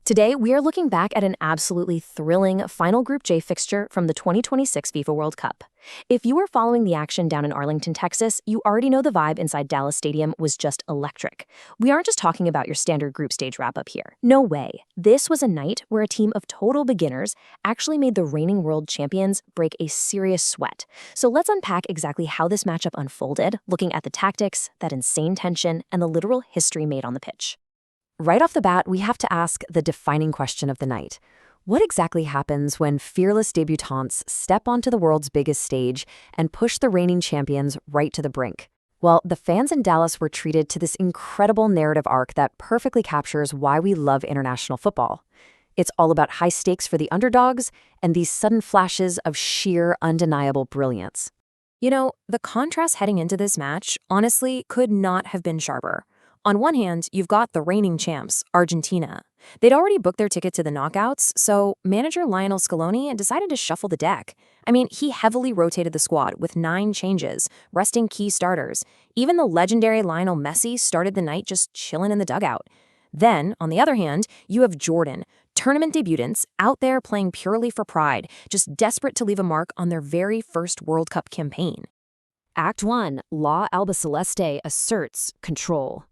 Today, we are looking back at an absolutely thrilling final Group J fixture from the 2026 FIFA World Cup. If you were following the action down in Arlington, Texas, you already know the vibe inside Dallas Stadium was just electric. We aren't just talking about your standard group stage wrap-up here. No way. This was a night where a team of total beginners actually made the reigning world champions break a serious sweat. So let's unpack exactly how this matchup unfolded, looking at the tactics, that insane tension, and the literal history made on the pitch. Right off the bat, we have to ask the defining question of the night. What exactly happens when fearless debutants step onto the world's biggest stage and push the reigning champions right to the brink? Well, the fans in Dallas were treated to this incredible narrative arc that perfectly captures why we love international football. It's all about high stakes for the underdogs and these sudden flashes of sheer, undeniable brilliance. You know, the contrast heading into this match, honestly, could not have been sharper. On one hand, you've got the reigning champs, Argentina. They'd already booked their ticket to the knockouts, so manager Lionel Scaloni decided to shuffle the deck. I mean, he heavily rotated the squad with 9 changes, resting key starters. Even the legendary Lionel Messi started the night just chilling in the dugout. Then, on the other hand, you have Jordan, tournament debutants, out there playing purely for pride, just desperate to leave a mark on their very first World Cup campaign. Act 1, Albiceleste asserts control.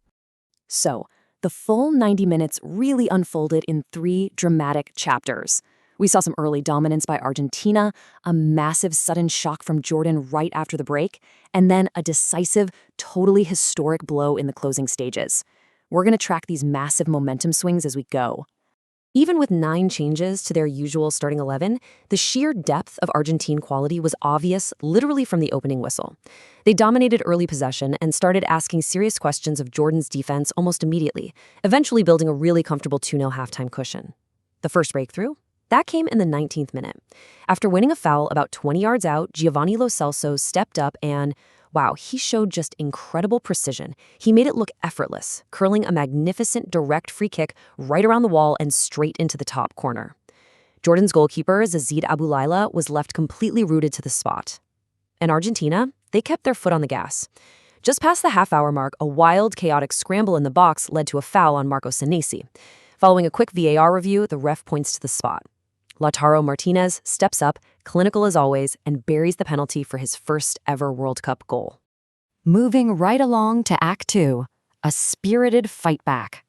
So, the full 90 minutes really unfolded in 3 dramatic chapters. We saw some early dominance by Argentina, a massive sudden shock from Jordan right after the break, and then a decisive, totally historic blow in the closing stages. We're going to track these massive momentum swings as we go. Even with 9 changes to their usual starting 11, the sheer depth of Argentine quality was obvious literally from the opening whistle. They dominated early possession and started asking serious questions of Jordan's defense almost immediately, eventually building a really comfortable 2-0 halftime cushion. The first breakthrough? That came in the 19th minute. After winning a foul about 20 yards out, Giovani Lo Celso stepped up and, wow, he showed just incredible precision. He made it look effortless, curling a magnificent direct free kick right around the wall and straight into the top corner. Jordan's goalkeeper, Zaid Aboulayla, was left completely rooted to the spot. And Argentina, they kept their foot on the gas. Just past the half-hour mark, a wild, chaotic scramble in the box led to a foul on Marco Senesi. Following a quick VAR review, the ref points to the spot. Lautaro Martínez steps up, clinical as always, and buries the penalty for his first ever World Cup goal. Moving right along to Act 2, a spirited fight back.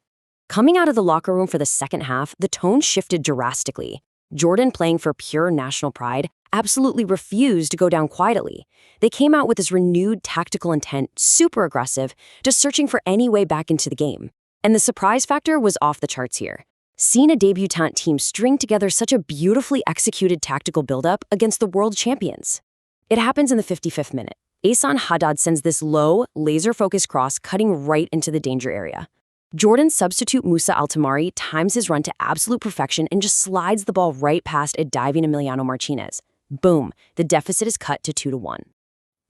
Coming out of the locker room for the second half, the tone shifted drastically. Jordan, playing for pure national pride, absolutely refused to go down quietly. They came out with this renewed tactical intent, super aggressive, just searching for any way back into the game. And the surprise factor was off the charts here. Seeing a debutant team string together such a beautifully executed tactical buildup against the world champions. It happens in the 55th minute. Ehsan Haddad sends this low, laser-focused cross cutting right into the danger area. Jordan's substitute Musa Al-Taamari times his run to absolute perfection and just slides the ball right past a diving Emiliano Martinez. Boom, the deficit is cut to 2-1.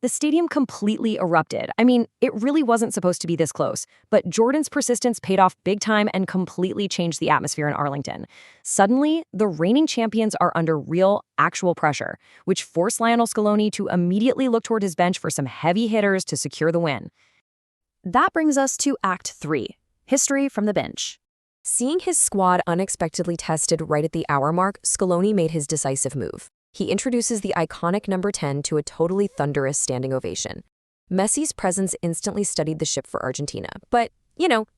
The stadium completely erupted. I mean, it really wasn't supposed to be this close, but Jordan's persistence paid off big time and completely changed the atmosphere in Arlington. Suddenly, the reigning champions are under real, actual pressure, which forced Lionel Scaloni to immediately look toward his bench for some heavy hitters to secure the win. That brings us to Act 3, history from the bench. Seeing his squad unexpectedly tested right at the hour mark, Scaloni made his decisive move. He introduces the iconic number 10 to a totally thunderous standing ovation. Messi's presence instantly steadied the ship for Argentina, but,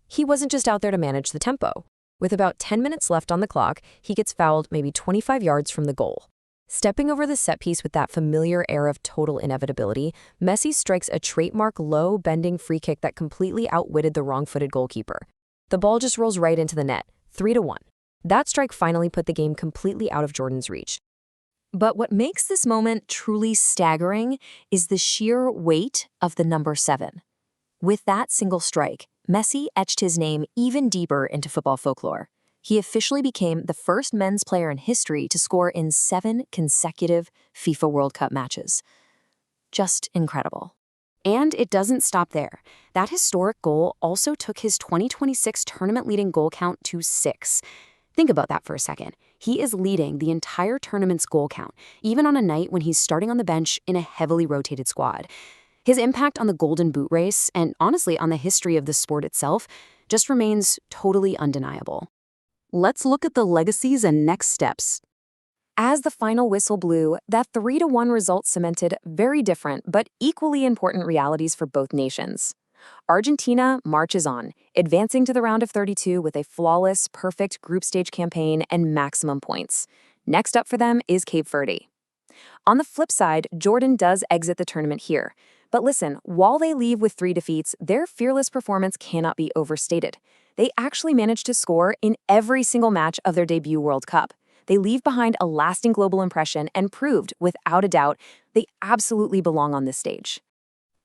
he wasn't just out there to manage the tempo. With about 10 minutes left on the clock, he gets fouled maybe 25 yards from the goal. Stepping over the set piece with that familiar air of total inevitability, Messi strikes a trademark low, bending free kick that completely outwitted the wrong-footed goalkeeper. The ball just rolls right into the net, 3-1. That strike finally put the game completely out of Jordan's reach. But what makes this moment truly staggering is the sheer weight of the number 7. With that single strike, Messi etched his name even deeper into football folklore. He officially became the first men's player in history to score in 7 consecutive FIFA World Cup matches. Just incredible. And it doesn't stop there. That historic goal also took his 2026 tournament-leading goal count to 6. Think about that for a second. He is leading the entire tournament's goal count, even on a night when he's starting on the bench in a heavily rotated squad. His impact on the Golden Boot race, and honestly on the history of the sport itself, just remains totally undeniable. Let's look at the legacies and next steps. As the final whistle blew, that 3-1 result cemented very different but equally important realities for both nations. Argentina marches on, advancing to the round of 32 with a flawless, perfect group stage campaign and maximum points. Next up for them is Cape Verde. On the flip side, Jordan does exit the tournament here. But listen, while they leave with 3 defeats, their fearless performance cannot be overstated. They actually managed to score in every single match of their debut World Cup. They leave behind a lasting global impression and proved, without a doubt, they absolutely belong on this stage.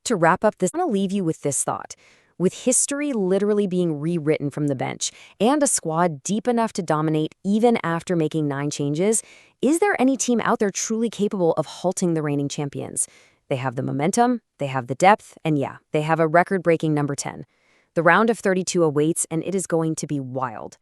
To wrap up this, I want to leave you with this thought. With history literally being rewritten from the bench and a squad deep enough to dominate even after making 9 changes, is there any team out there truly capable of halting the reigning champions? They have the momentum, they have the depth, and yeah, they have a record-breaking number 10. The round of 32 awaits, and it is going to be wild.